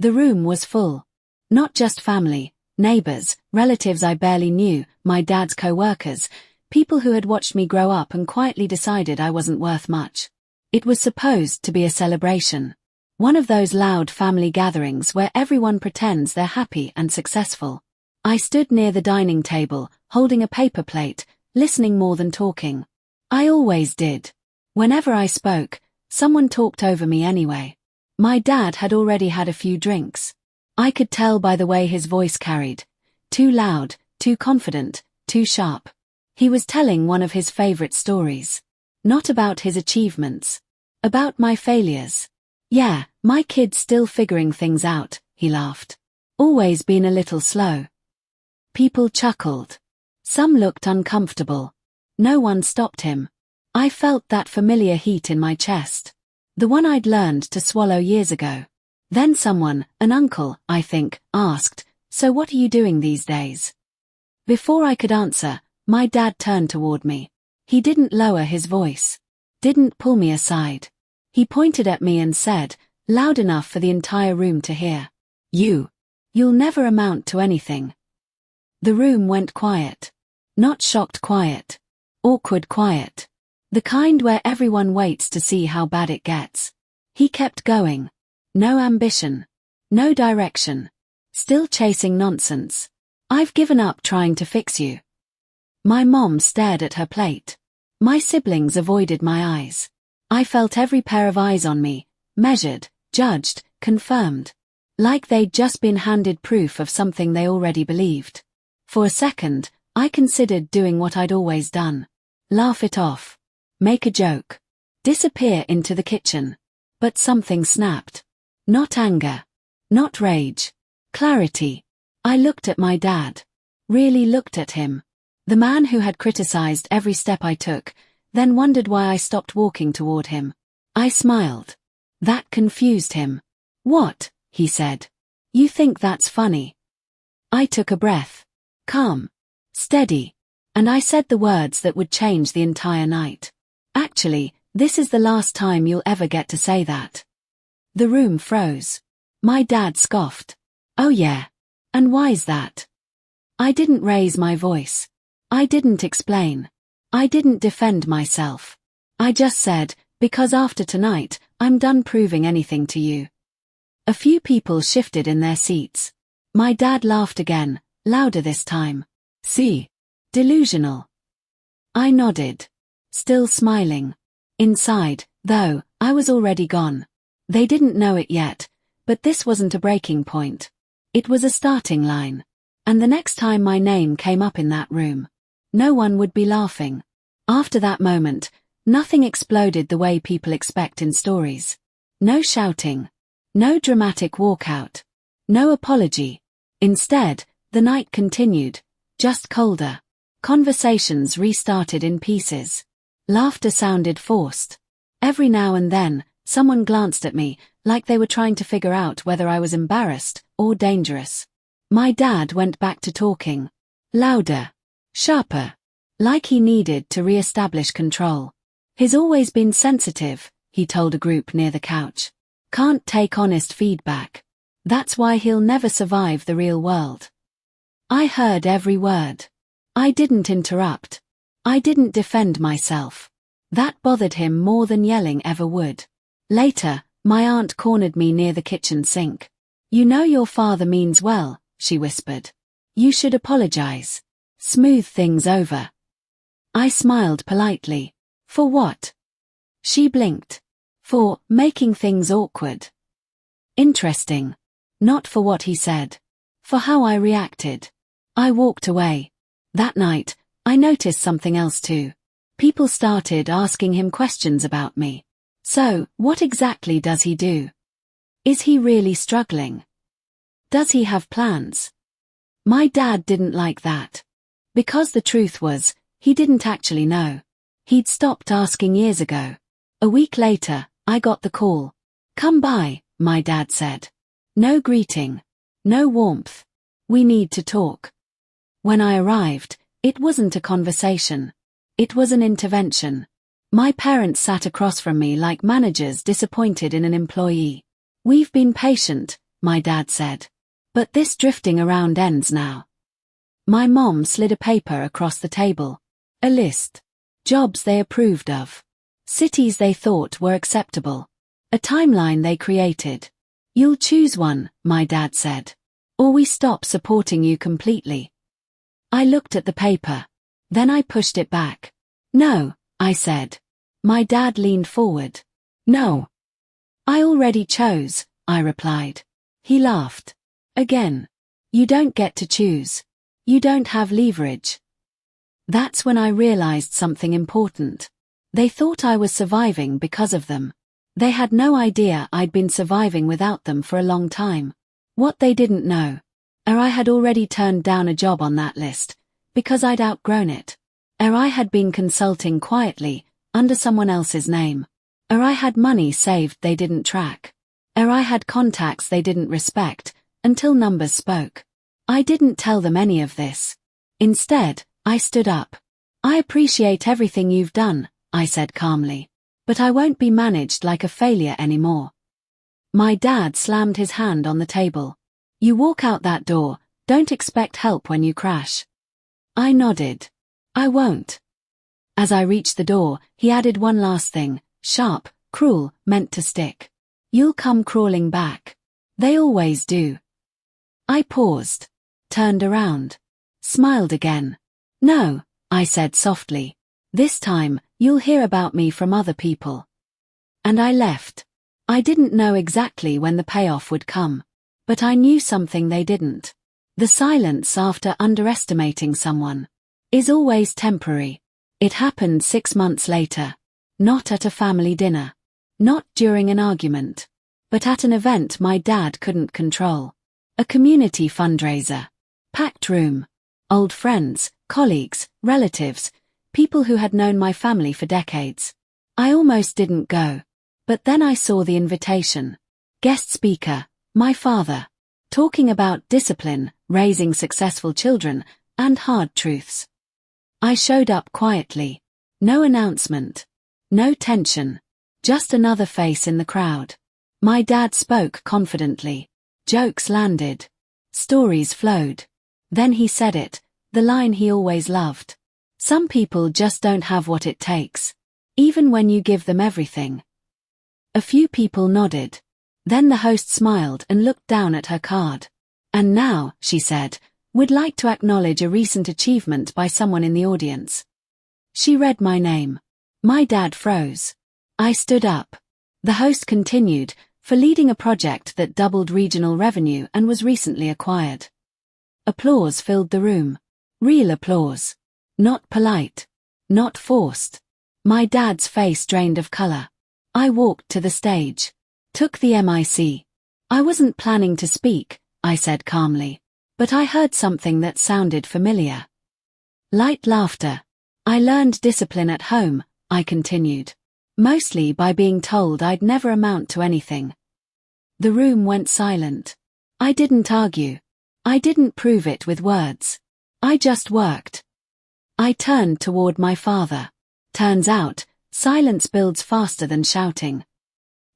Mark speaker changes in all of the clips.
Speaker 1: The room was full. Not just family, neighbors, relatives I barely knew, my dad's co-workers, people who had watched me grow up and quietly decided I wasn't worth much. It was supposed to be a celebration. One of those loud family gatherings where everyone pretends they're happy and successful. I stood near the dining table, holding a paper plate, listening more than talking. I always did. Whenever I spoke, someone talked over me anyway. My dad had already had a few drinks. I could tell by the way his voice carried. Too loud, too confident, too sharp. He was telling one of his favorite stories. Not about his achievements. About my failures. Yeah, my kid's still figuring things out, he laughed. Always been a little slow. People chuckled. Some looked uncomfortable. No one stopped him. I felt that familiar heat in my chest. The one I'd learned to swallow years ago. Then someone, an uncle, I think, asked, "So what are you doing these days?" Before I could answer, my dad turned toward me. He didn't lower his voice. Didn't pull me aside. He pointed at me and said, loud enough for the entire room to hear, "You'll never amount to anything." The room went quiet. Not shocked quiet. Awkward quiet. The kind where everyone waits to see how bad it gets. He kept going. No ambition. No direction. Still chasing nonsense. "I've given up trying to fix you." My mom stared at her plate. My siblings avoided my eyes. I felt every pair of eyes on me, measured, judged, confirmed. Like they'd just been handed proof of something they already believed. For a second, I considered doing what I'd always done. Laugh it off. Make a joke. Disappear into the kitchen. But something snapped. Not anger. Not rage. Clarity. I looked at my dad. Really looked at him. The man who had criticized every step I took, then wondered why I stopped walking toward him. I smiled. That confused him. "What?" he said. "You think that's funny?" I took a breath. Calm. Steady. And I said the words that would change the entire night. "Actually, this is the last time you'll ever get to say that." The room froze. My dad scoffed. "Oh yeah. And why's that?" I didn't raise my voice. I didn't explain. I didn't defend myself. I just said, "Because after tonight, I'm done proving anything to you." A few people shifted in their seats. My dad laughed again, louder this time. "See? Delusional." I nodded. Still smiling. Inside, though, I was already gone. They didn't know it yet, but this wasn't a breaking point. It was a starting line. And the next time my name came up in that room, no one would be laughing. After that moment, nothing exploded the way people expect in stories. No shouting. No dramatic walkout. No apology. Instead, the night continued, just colder. Conversations restarted in pieces. Laughter sounded forced. Every now and then, someone glanced at me, like they were trying to figure out whether I was embarrassed or dangerous. My dad went back to talking. Louder. Sharper. Like he needed to re-establish control. "He's always been sensitive," he told a group near the couch. "Can't take honest feedback. That's why he'll never survive the real world." I heard every word. I didn't interrupt. I didn't defend myself. That bothered him more than yelling ever would. Later, my aunt cornered me near the kitchen sink. "You know your father means well," she whispered. "You should apologize. Smooth things over." I smiled politely. "For what?" She blinked. "For making things awkward." Interesting. Not for what he said. For how I reacted. I walked away. That night, I noticed something else too. People started asking him questions about me. "So, what exactly does he do? Is he really struggling? Does he have plans?" My dad didn't like that. Because the truth was, he didn't actually know. He'd stopped asking years ago. A week later, I got the call. "Come by," my dad said. No greeting. No warmth. "We need to talk." When I arrived, it wasn't a conversation. It was an intervention. My parents sat across from me like managers disappointed in an employee. "We've been patient," my dad said. But this drifting around ends now. My mom slid a paper across the table. A list. Jobs they approved of. Cities they thought were acceptable. A timeline they created. You'll choose one, my dad said. Or we stop supporting you completely. I looked at the paper. Then I pushed it back. No, I said. My dad leaned forward. No. I already chose, I replied. He laughed. Again. You don't get to choose. You don't have leverage. That's when I realized something important. They thought I was surviving because of them. They had no idea I'd been surviving without them for a long time. What they didn't know. I had already turned down a job on that list, because I'd outgrown it. I had been consulting quietly, under someone else's name. I had money saved they didn't track. I had contacts they didn't respect, until numbers spoke. I didn't tell them any of this. Instead, I stood up. I appreciate everything you've done, I said calmly. But I won't be managed like a failure anymore. My dad slammed his hand on the table. You walk out that door, don't expect help when you crash. I nodded. I won't. As I reached the door, he added one last thing, sharp, cruel, meant to stick. You'll come crawling back. They always do. I paused, turned around, smiled again. No, I said softly. This time, you'll hear about me from other people. And I left. I didn't know exactly when the payoff would come. But I knew something they didn't. The silence after underestimating someone is always temporary. It happened 6 months later. Not at a family dinner. Not during an argument. But at an event my dad couldn't control. A community fundraiser. Packed room. Old friends, colleagues, relatives, people who had known my family for decades. I almost didn't go. But then I saw the invitation. Guest speaker, my father. Talking about discipline, raising successful children, and hard truths. I showed up quietly. No announcement. No tension. Just another face in the crowd. My dad spoke confidently. Jokes landed. Stories flowed. Then he said it, the line he always loved. Some people just don't have what it takes. Even when you give them everything. A few people nodded. Then the host smiled and looked down at her card. And now, she said, we'd like to acknowledge a recent achievement by someone in the audience. She read my name. My dad froze. I stood up. The host continued, for leading a project that doubled regional revenue and was recently acquired. Applause filled the room. Real applause. Not polite. Not forced. My dad's face drained of color. I walked to the stage. Took the mic. I wasn't planning to speak, I said calmly. But I heard something that sounded familiar. Light laughter. I learned discipline at home, I continued. Mostly by being told I'd never amount to anything. The room went silent. I didn't argue. I didn't prove it with words. I just worked. I turned toward my father. Turns out, silence builds faster than shouting.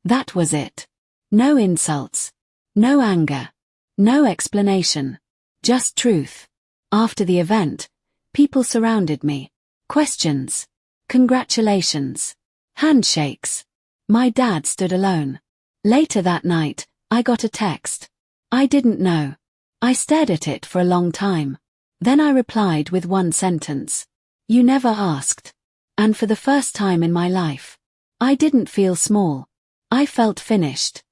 Speaker 1: That was it. No insults. No anger. No explanation. Just truth. After the event, people surrounded me. Questions. Congratulations. Handshakes. My dad stood alone. Later that night, I got a text. I didn't know. I stared at it for a long time. Then I replied with one sentence. You never asked. And for the first time in my life, I didn't feel small. I felt finished.